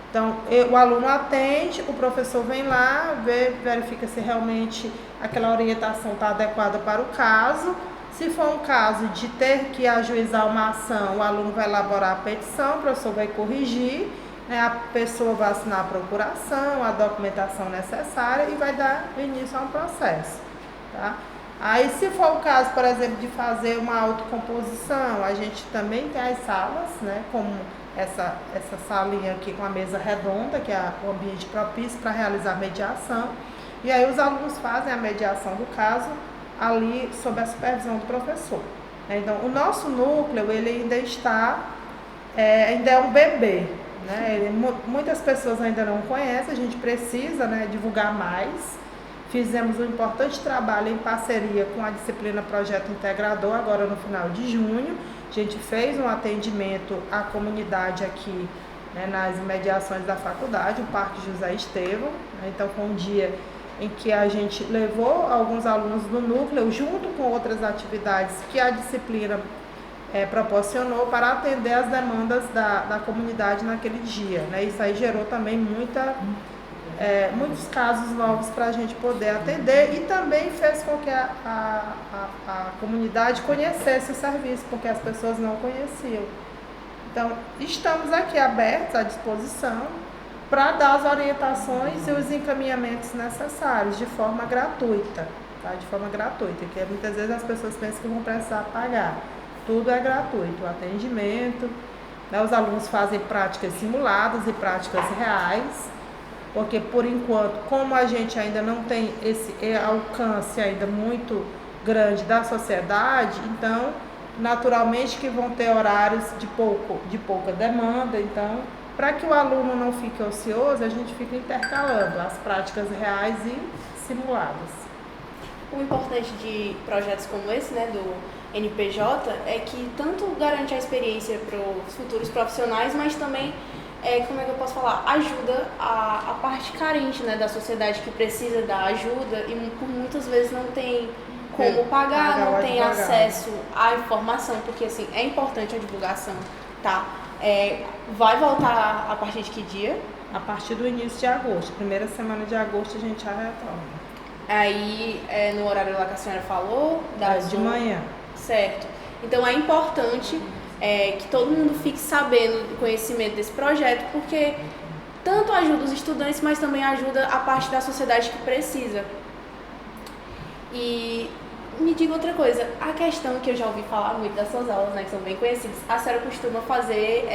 Então, o aluno atende, o professor vem lá, verifica se realmente aquela orientação está adequada para o caso. Se for um caso de ter que ajuizar uma ação, o aluno vai elaborar a petição, o professor vai corrigir, né, a pessoa vai assinar a procuração, a documentação necessária e vai dar início a um processo. Tá? Aí, se for o caso, por exemplo, de fazer uma autocomposição, a gente também tem as salas, né, como essa salinha aqui com a mesa redonda, que é o ambiente propício para realizar mediação. E aí os alunos fazem a mediação do caso ali sob a supervisão do professor. Então, o nosso núcleo, ele ainda ainda é um bebê, né? Muitas pessoas ainda não conhecem, a gente precisa, né, divulgar mais. Fizemos um importante trabalho em parceria com a disciplina Projeto Integrador, agora no final de junho. A gente fez um atendimento à comunidade aqui, né, nas imediações da faculdade, o Parque José Estevão. Então, foi um dia em que a gente levou alguns alunos do núcleo, junto com outras atividades que a disciplina proporcionou, para atender as demandas da comunidade naquele dia, né? Isso aí gerou também muitos casos novos para a gente poder atender, e também fez com que a comunidade conhecesse o serviço, porque as pessoas não conheciam. Então, estamos aqui abertos à disposição para dar as orientações e os encaminhamentos necessários de forma gratuita, tá? De forma gratuita, que muitas vezes as pessoas pensam que vão precisar pagar. Tudo é gratuito, o atendimento, né? Os alunos fazem práticas simuladas e práticas reais, porque por enquanto, como a gente ainda não tem esse alcance ainda muito grande da sociedade, então naturalmente que vão ter horários de pouca demanda. Então, para que o aluno não fique ocioso, a gente fica intercalando as práticas reais e simuladas. O importante de projetos como esse, né, do NPJ, é que tanto garante a experiência para os futuros profissionais, mas também, como é que eu posso falar, ajuda a parte carente, né, da sociedade, que precisa da ajuda e por muitas vezes não tem como pagar, não tem acesso à informação, porque assim, é importante a divulgação, tá? Vai voltar a partir de que dia? A partir do início de agosto, primeira semana de agosto a gente já retorna. Aí, no horário lá que a senhora falou? De manhã. Certo. Então, é importante que todo mundo fique sabendo do conhecimento desse projeto, porque tanto ajuda os estudantes, mas também ajuda a parte da sociedade que precisa. E me diga outra coisa, a questão que eu já ouvi falar muito das suas aulas, né, que são bem conhecidas, a senhora costuma fazer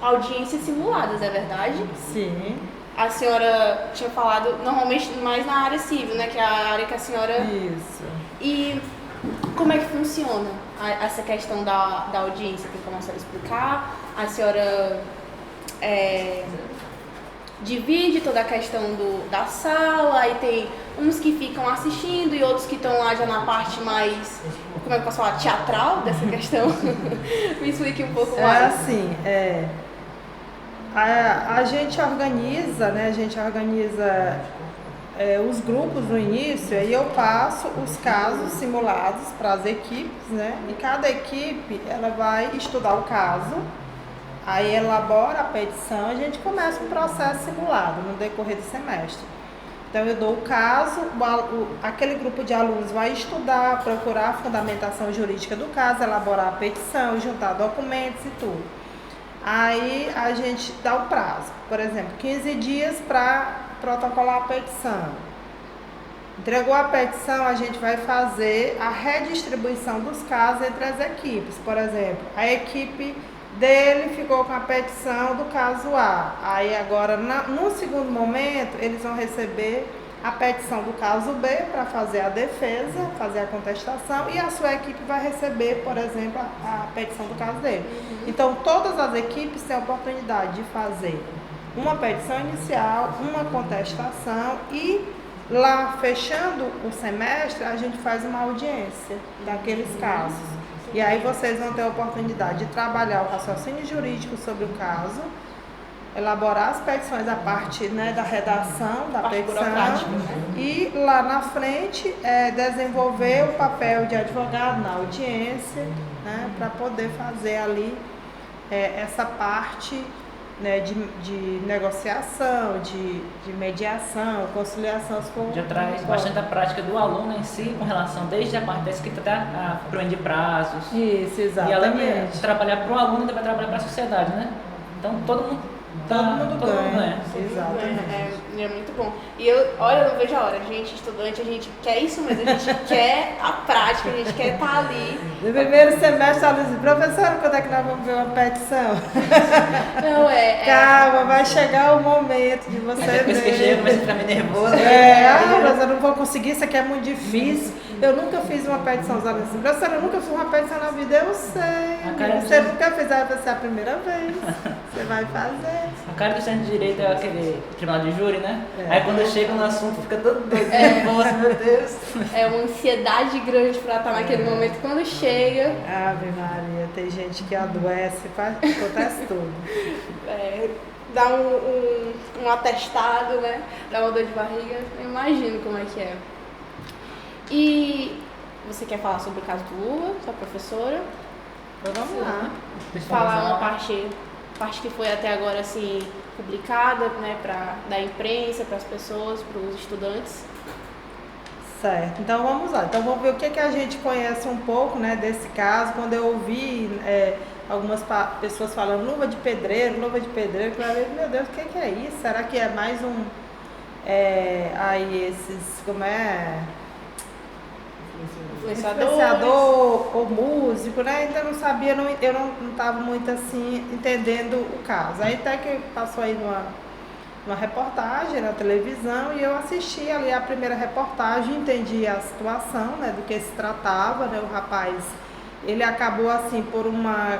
audiências simuladas, é verdade? Sim. A senhora tinha falado normalmente mais na área civil, né, que é a área que a senhora... Isso. E como é que funciona essa questão da audiência? Tem como a senhora explicar? A senhora divide toda a questão da sala, e tem uns que ficam assistindo e outros que estão lá já na parte mais, como é que eu posso falar, teatral dessa questão? Me explique um pouco mais. Assim, a gente organiza, né? Os grupos no início, aí eu passo os casos simulados para as equipes, né? E cada equipe ela vai estudar o caso, Aí elabora a petição, a gente começa um processo simulado no decorrer do semestre. Então eu dou o caso, aquele grupo de alunos vai estudar, procurar a fundamentação jurídica do caso, elaborar a petição, juntar documentos e tudo. Aí a gente dá o prazo, por exemplo, 15 dias para protocolar a petição. Entregou a petição, a gente vai fazer a redistribuição dos casos entre as equipes. Por exemplo, a equipe dele ficou com a petição do caso A. Aí agora, no segundo momento, eles vão receber a petição do caso B para fazer a defesa, fazer a contestação, e a sua equipe vai receber, por exemplo, a petição do caso dele. Então, todas as equipes têm a oportunidade de fazer uma petição inicial, uma contestação e lá, fechando o semestre, a gente faz uma audiência daqueles casos. E aí vocês vão ter a oportunidade de trabalhar o raciocínio jurídico sobre o caso, elaborar as petições, a parte, né, da redação da petição, e lá na frente desenvolver o papel de advogado na audiência, né, para poder fazer ali essa parte, né, de negociação, de mediação, conciliação. Já traz bastante a prática do aluno em si, com relação desde a parte da escrita até a cumprimento de prazos. Isso, exatamente. E além de trabalhar para o aluno, ainda vai trabalhar para a sociedade, né? Então todo mundo ganha. Exatamente. É muito bom. E eu não vejo a hora. Gente, estudante, a gente quer isso mesmo. A gente quer a prática, a gente quer estar ali. No primeiro semestre, ela disse, professora, quando é que nós vamos ver uma petição? Não, Calma, vai chegar o momento de você ver. Depois que chega, começa a ficar meio nervoso. Mas eu não vou conseguir, isso aqui é muito difícil. Eu nunca fiz uma petição, os alunos dizem, professora, eu nunca fiz uma petição na vida. Eu sei, você nunca fez, vai ser a primeira vez. Você vai fazer. A cara do centro de direito é aquele tribunal de júri, né? Aí quando chega no assunto fica todo doido. Nossa, meu Deus. É uma ansiedade grande pra estar naquele momento. Quando chega... Ave Maria, tem gente que adoece, acontece tudo. Dá um atestado, né? Dá uma dor de barriga. Eu imagino como é que é. E você quer falar sobre o caso do Lula, sua professora? Então vamos lá. Falar uma parte que foi até agora assim publicada, né, da imprensa, para as pessoas, para os estudantes. Certo, então vamos lá. Então vamos ver o que a gente conhece um pouco, né, desse caso. Quando eu ouvi algumas pessoas falando luva de pedreiro, eu falei, meu Deus, o que é isso? Será que é mais um influenciador ou músico, né? Então eu não sabia, eu não estava muito assim entendendo o caso. Aí até que passou aí numa reportagem na televisão e eu assisti ali a primeira reportagem, entendi a situação, né, do que se tratava, né? O rapaz, ele acabou assim por uma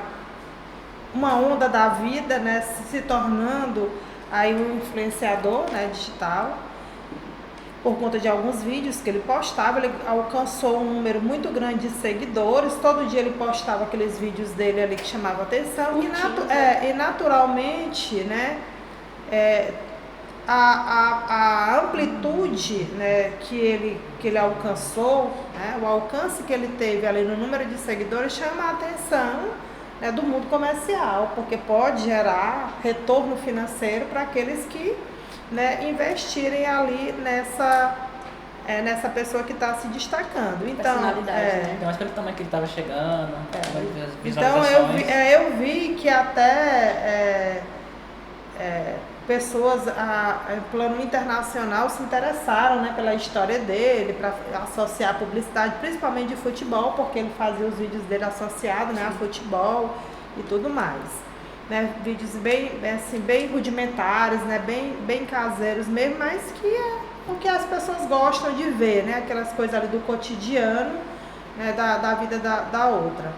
onda da vida, né, se tornando aí um influenciador, né, digital. Por conta de alguns vídeos que ele postava, ele alcançou um número muito grande de seguidores. Todo dia ele postava aqueles vídeos dele ali que chamavam atenção. E naturalmente, né, a amplitude, né, que ele alcançou, né, o alcance que ele teve ali no número de seguidores chama a atenção, né, do mundo comercial, porque pode gerar retorno financeiro para aqueles que, né, investirem ali nessa pessoa que está se destacando. Então, né? Eu acho que ele também que ele estava chegando. Então eu vi que até pessoas em plano internacional se interessaram, né, pela história dele, para associar a publicidade, principalmente de futebol, porque ele fazia os vídeos dele associados, né, a futebol e tudo mais. Né, vídeos bem rudimentares, né, bem caseiros mesmo, mas que é o que as pessoas gostam de ver, né, aquelas coisas ali do cotidiano, né, da vida da outra.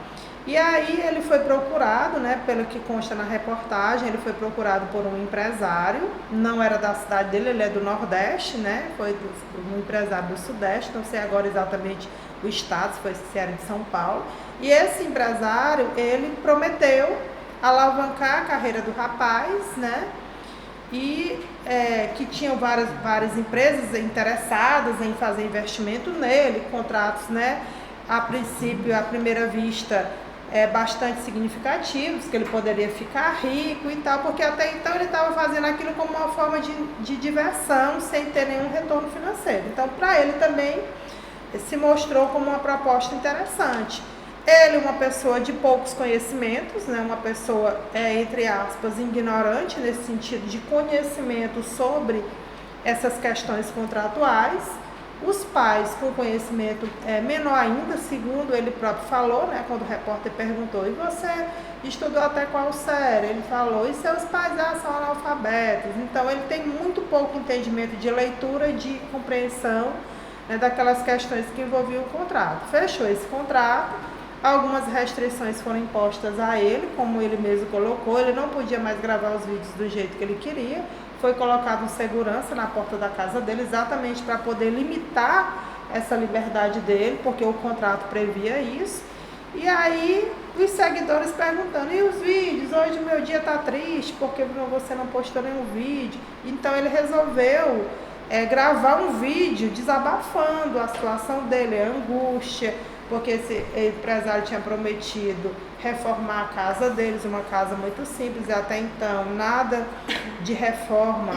E aí ele foi procurado, né, pelo que consta na reportagem, ele foi procurado por um empresário, não era da cidade dele, ele é do Nordeste, né, foi um empresário do Sudeste, não sei agora exatamente o estado, se era de São Paulo, e esse empresário, ele prometeu alavancar a carreira do rapaz, né? E que tinham várias empresas interessadas em fazer investimento nele, contratos, né? A princípio, à primeira vista, bastante significativos, que ele poderia ficar rico e tal, porque até então ele estava fazendo aquilo como uma forma de diversão, sem ter nenhum retorno financeiro. Então, para ele também se mostrou como uma proposta interessante. Ele, uma pessoa de poucos conhecimentos, né, uma pessoa, entre aspas, ignorante, nesse sentido de conhecimento sobre essas questões contratuais. Os pais com conhecimento menor ainda, segundo ele próprio falou, né, quando o repórter perguntou, e você estudou até qual série? Ele falou, e seus pais são analfabetos. Então ele tem muito pouco entendimento de leitura e de compreensão, né, daquelas questões que envolviam o contrato. Fechou esse contrato, algumas restrições foram impostas a ele, como ele mesmo colocou, ele não podia mais gravar os vídeos do jeito que ele queria. Foi colocado um segurança na porta da casa dele, exatamente para poder limitar essa liberdade dele, porque o contrato previa isso. E aí, os seguidores perguntando, e os vídeos? Hoje o meu dia está triste, porque você não postou nenhum vídeo. Então, ele resolveu gravar um vídeo desabafando a situação dele, a angústia, porque esse empresário tinha prometido reformar a casa deles, uma casa muito simples, e até então nada de reforma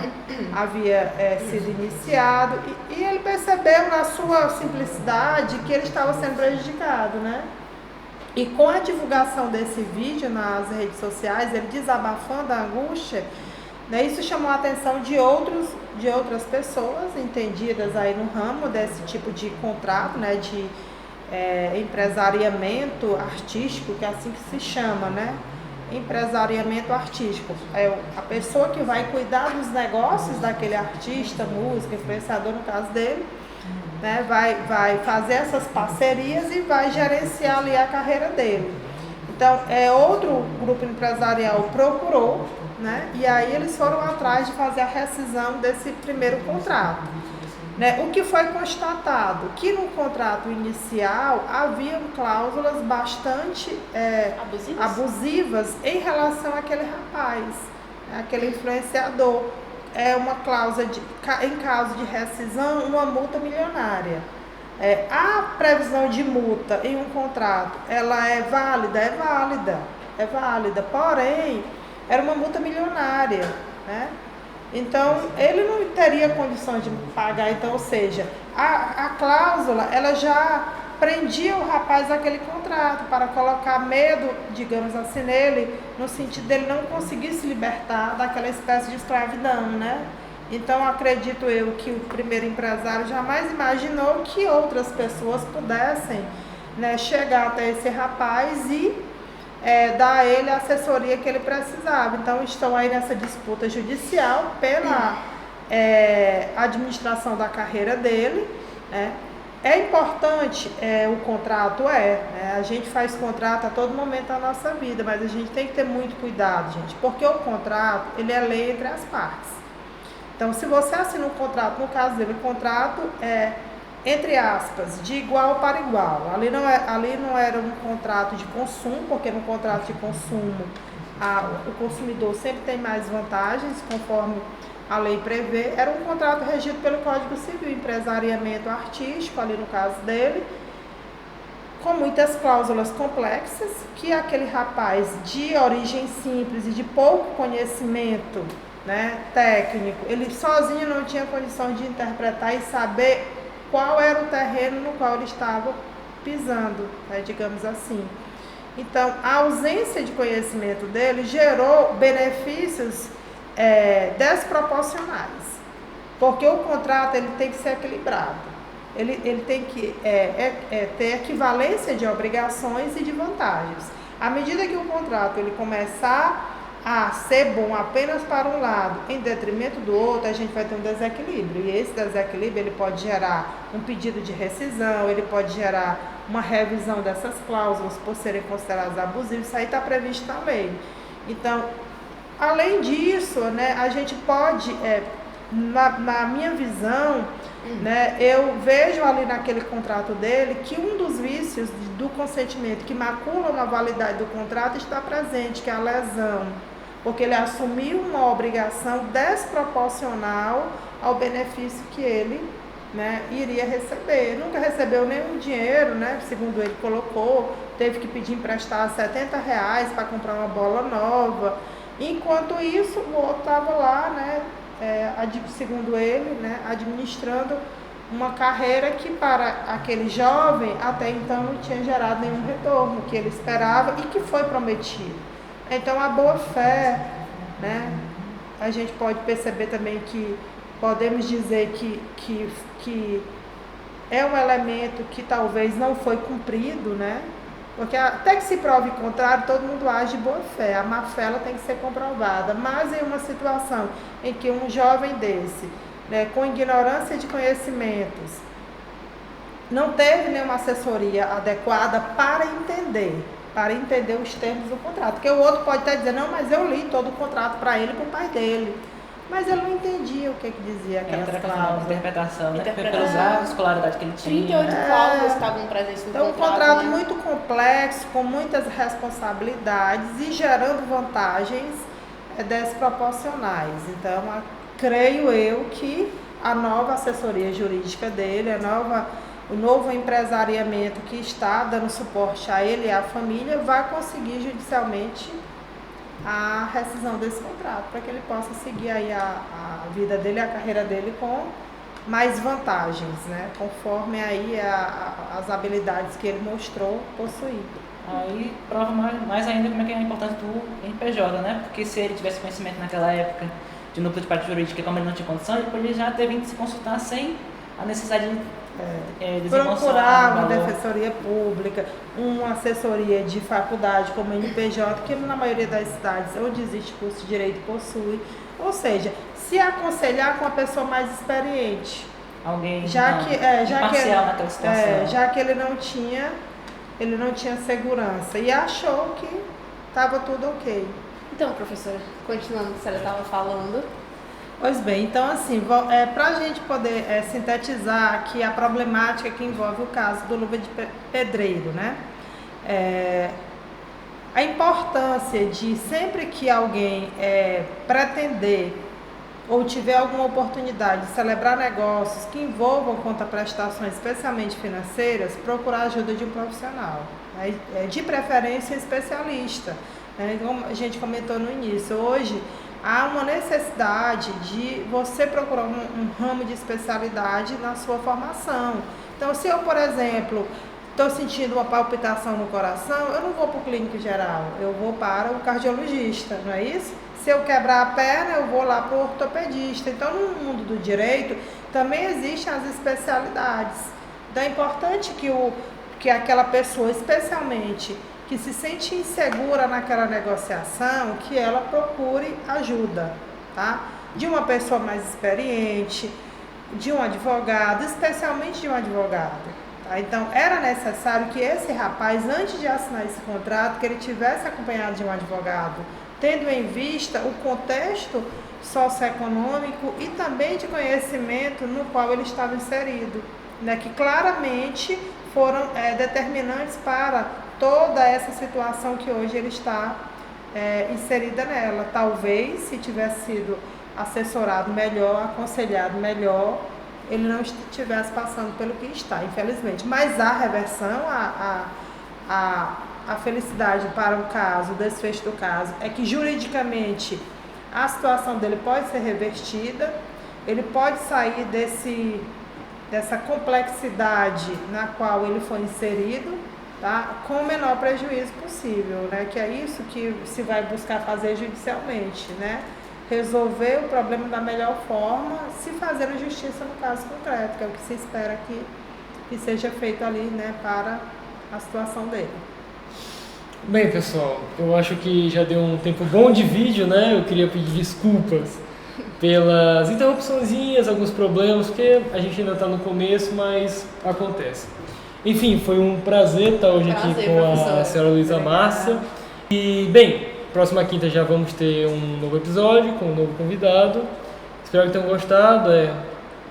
havia sido iniciado, e ele percebeu na sua simplicidade que ele estava sendo prejudicado, né? E com a divulgação desse vídeo nas redes sociais, ele desabafando a angústia, né, isso chamou a atenção de outras pessoas entendidas aí no ramo desse tipo de contrato, né, de empresariamento artístico, que é assim que se chama, né? Empresariamento artístico. É a pessoa que vai cuidar dos negócios daquele artista, músico, influenciador, no caso dele, né? Vai fazer essas parcerias e vai gerenciar ali a carreira dele. Então, outro grupo empresarial procurou, né? E aí eles foram atrás de fazer a rescisão desse primeiro contrato. Né, o que foi constatado? Que no contrato inicial haviam cláusulas bastante abusivas em relação àquele rapaz, né, aquele influenciador. É uma cláusula em caso de rescisão, uma multa milionária. A previsão de multa em um contrato, ela é válida? É válida, porém, era uma multa milionária, né? Então, ele não teria condições de pagar, então, ou seja, a cláusula, ela já prendia o rapaz àquele contrato para colocar medo, digamos assim, nele, no sentido dele não conseguir se libertar daquela espécie de escravidão, né? Então, acredito eu que o primeiro empresário jamais imaginou que outras pessoas pudessem, né, chegar até esse rapaz e dar a ele a assessoria que ele precisava. Então, estão aí nessa disputa judicial pela administração da carreira dele, né? É importante o contrato, né? A gente faz contrato a todo momento da nossa vida, mas a gente tem que ter muito cuidado, gente, porque o contrato, ele é lei entre as partes. Então, se você assina um contrato, no caso dele, o contrato entre aspas, de igual para igual. Ali não era um contrato de consumo, porque no contrato de consumo o consumidor sempre tem mais vantagens, conforme a lei prevê. Era um contrato regido pelo Código Civil, empresariamento artístico, ali no caso dele, com muitas cláusulas complexas, que aquele rapaz de origem simples e de pouco conhecimento, né, técnico, ele sozinho não tinha condição de interpretar e saber qual era o terreno no qual ele estava pisando, né, digamos assim. Então, a ausência de conhecimento dele gerou benefícios desproporcionais, porque o contrato ele tem que ser equilibrado, ele tem que ter equivalência de obrigações e de vantagens. À medida que o contrato ele começar a ser bom apenas para um lado, em detrimento do outro, a gente vai ter um desequilíbrio. E esse desequilíbrio ele pode gerar um pedido de rescisão, ele pode gerar uma revisão dessas cláusulas por serem consideradas abusivas. Isso aí está previsto na lei. Então, além disso, né, a gente pode, na minha visão, né, eu vejo ali naquele contrato dele que um dos vícios do consentimento que maculam a validade do contrato está presente, que é a lesão. Porque ele assumiu uma obrigação desproporcional ao benefício que ele né, iria receber. Nunca recebeu nenhum dinheiro, né, segundo ele colocou, teve que pedir emprestar R$70 para comprar uma bola nova. Enquanto isso, o outro estava lá, né, segundo ele, né, administrando uma carreira que para aquele jovem até então não tinha gerado nenhum retorno que ele esperava e que foi prometido. Então a boa fé, né, a gente pode perceber também que podemos dizer que é um elemento que talvez não foi cumprido, né? Porque até que se prove o contrário, todo mundo age de boa fé. A má fé ela tem que ser comprovada. Mas em uma situação em que um jovem desse, né, com ignorância de conhecimentos, não teve nenhuma assessoria adequada para entender os termos do contrato. Porque o outro pode até dizer, não, mas eu li todo o contrato para ele e para o pai dele. Mas ele não entendia o que dizia aquelas cláusulas. Interpretação, né? Pelos graus de escolaridade que ele tinha. 38 cláusulas estavam presentes no contrato. Então, um contrato, né? muito complexo, com muitas responsabilidades e gerando vantagens desproporcionais. Então, creio eu que a nova assessoria jurídica dele, o novo empresariamento que está dando suporte a ele e à família, vai conseguir judicialmente a rescisão desse contrato, para que ele possa seguir aí a vida dele, a carreira dele com mais vantagens, né? Conforme aí as habilidades que ele mostrou possuir. Aí prova mais ainda como é que é a importância do NPJ, né? Porque se ele tivesse conhecimento naquela época de núcleo de prática jurídica, como ele não tinha condição, ele poderia já ter vindo se consultar sem a necessidade de procurar uma defensoria pública, uma assessoria de faculdade como a NPJ, que na maioria das cidades onde existe curso de direito possui, ou seja, se aconselhar com a pessoa mais experiente, alguém imparcial naquela situação, já que ele não tinha segurança e achou que estava tudo ok. Então, professora, continuando o que a senhora estava falando. Pois bem, então assim, para a gente poder sintetizar aqui a problemática que envolve o caso do Luva de Pedreiro, né? A importância de sempre que alguém pretender ou tiver alguma oportunidade de celebrar negócios que envolvam contraprestações, especialmente financeiras, procurar a ajuda de um profissional, né? De preferência especialista, né? Como a gente comentou no início, hoje há uma necessidade de você procurar um ramo de especialidade na sua formação. Então, se eu, por exemplo, estou sentindo uma palpitação no coração, eu não vou para o clínico geral, eu vou para o cardiologista, não é isso? Se eu quebrar a perna, eu vou lá para o ortopedista. Então, no mundo do direito, também existem as especialidades. Então, é importante que aquela pessoa, especialmente que se sente insegura naquela negociação, que ela procure ajuda, tá? De uma pessoa mais experiente, de um advogado, especialmente de um advogado. Tá? Então, era necessário que esse rapaz, antes de assinar esse contrato, que ele tivesse acompanhado de um advogado, tendo em vista o contexto socioeconômico e também de conhecimento no qual ele estava inserido, né? Que claramente foram determinantes para toda essa situação que hoje ele está inserida nela. Talvez, se tivesse sido assessorado melhor, aconselhado melhor, ele não estivesse passando pelo que está, infelizmente. Mas a reversão, a felicidade para o caso, o desfecho do caso, é que juridicamente a situação dele pode ser revertida, ele pode sair dessa complexidade na qual ele foi inserido, tá? Com o menor prejuízo possível, né? Que é isso que se vai buscar fazer judicialmente, né? Resolver o problema da melhor forma, se fazer a justiça no caso concreto, que é o que se espera que seja feito ali, né, para a situação dele. Bem, pessoal, eu acho que já deu um tempo bom de vídeo, né? Eu queria pedir desculpas pelas interrupçõezinhas, alguns problemas, porque a gente ainda está no começo, mas acontece. Enfim, foi um prazer estar hoje aqui com a senhora Luísa Márcia. E, bem, próxima quinta já vamos ter um novo episódio com um novo convidado. Espero que tenham gostado.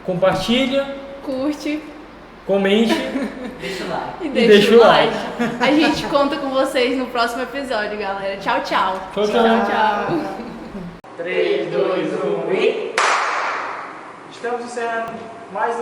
Compartilha, curte, comente deixa o like. E deixa o like. A gente conta com vocês no próximo episódio, galera. Tchau, tchau. Tchau, tchau. Tchau, tchau. 3, 2, 1 e... Estamos encerrando mais